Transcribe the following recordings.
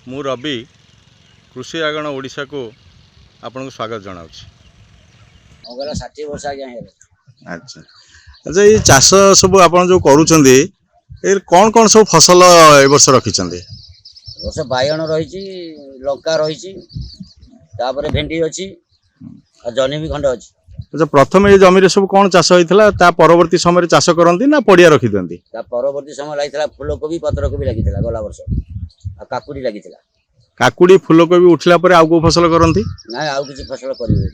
मु रवि कृषि आगण ओडिशा को आपन स्वागत जनाऊँ। 60 वर्ष आज्ञा अच्छा अच्छा ये चाष सब आपन जो करूछंदी कौन कौन सब फसल ए वर्ष रखिछंदी? वर्ष बायण रही लंका रही भेंडी अच्छी जनी भी खंड अच्छी। अच्छा प्रथम ये जमी सब कौन चाष होइथला ता परवर्ती समय चाष करंती ना पड़िया रखि दंती? ता परवर्ती समय लागितला फूलकोबी पत्रकोबी लागितला गला वर्ष आ काकुडी लागितला। काकुडी फूलकोबी उठला परे आउ को फसल करंती? ना आउ किछि फसल करिवे।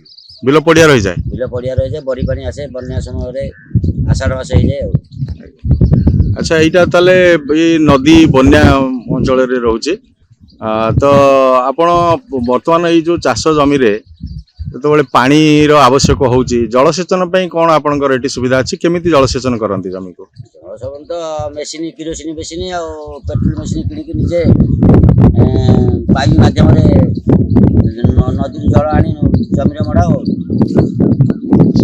बिल पड़िया रहि जाय। बिल पड़िया रहि जाय बड़ी पानी आसे बन्या समय रे आषाढ़ मास हो जाय। अच्छा एटा तले ये नदी बन्या अंचल रे रहउचे तो आपण वर्तमान ये जो चाष जमी रे तो पानी रो आवश्यक होउची जलसेचन पई कोन आपनकर एटी सुविधा अछि केमिति जलसेचन करंती जमी को? जलसेचन तो मेसिन किरोसिन मेसिन आ पेट्रोल मेसिन किनि के निजे पाइप माध्यम रे नदी जल आनी जमी रे मडा हो।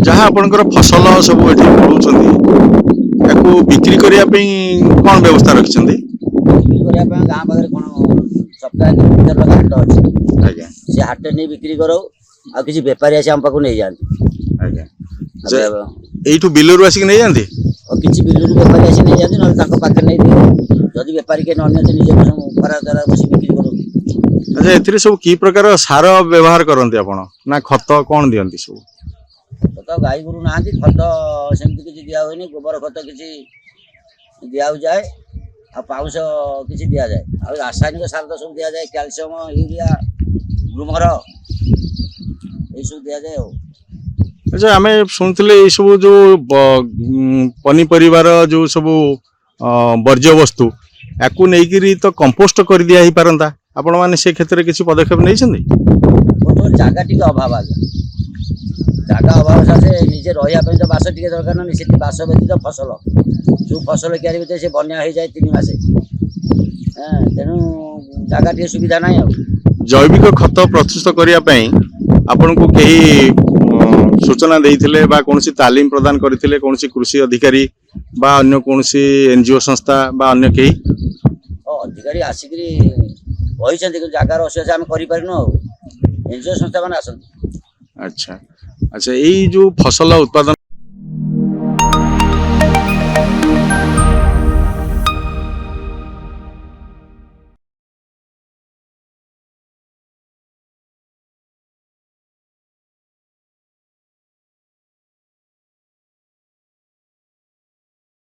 जहाँ आपनकर फसल सब एठी पडुछंती याकू बिक्री करिया पई कोन व्यवस्था रखिछंती? बिक्री करिया पई गां पाखरे कोन सप्ताह के भीतर लगा हाट अछि। आज्ञा से हाट ने बिक्री करो आ किसी व्यापारी आसी हम पाखु नहीं जाती। आज्ञा एठू बिलरू आसी नहीं जाती और किसी बिलरू व्यापारी आसी नहीं जाती न ताको पाखे नहीं दियो जदी व्यापारी के अन्य से निजे खरा दरा बसी बिक्री करो। अच्छा एथिरे सब की प्रकार सार व्यवहार करंती आपण ना खत कोन दियंती सब? खत गाई गुरु नांती खत सेमति किछि दिया होइनी गोबर खत किछि दिया हो जाए आ पाउस किछि दिया जाए आ रासायनिक सार तो सब दिया जाए कैल्शियम यूरिया ग्रूमर ए सब दिया जाए। अच्छा आमे सुनथिले ए सब जो पनी परिवार जो सब वर्ज्य वस्तु याकू नेकिरी तो कंपोस्ट कर दिया ही पारंता आपण माने से क्षेत्र रे किछि पदक्षेप नै छथि? तो जागा टिके अभाव आ जागा अभाव से निजे रहिया पे तो बास टिके दरकार न निसे बास व्यतीत फसल जो फसल क्यारि भीतर से बन्या हो जाए 3 मासे तेनु जागा टिके सुविधा नै आ। जैविक खत प्रस्तुत करिया पई आपण को केही सूचना देइथिले बा कोनसी तालीम प्रदान करिथिले कोनसी कृषि अधिकारी बा अन्य कोनसी एनजीओ संस्था बा अन्य केही? अधिकारी आसिकरी कहिसेंती कि जागार असुविधा हम करि पारिनो एनजीओ संस्था माने आसंती। अच्छा अच्छा यही जो फसल उत्पादन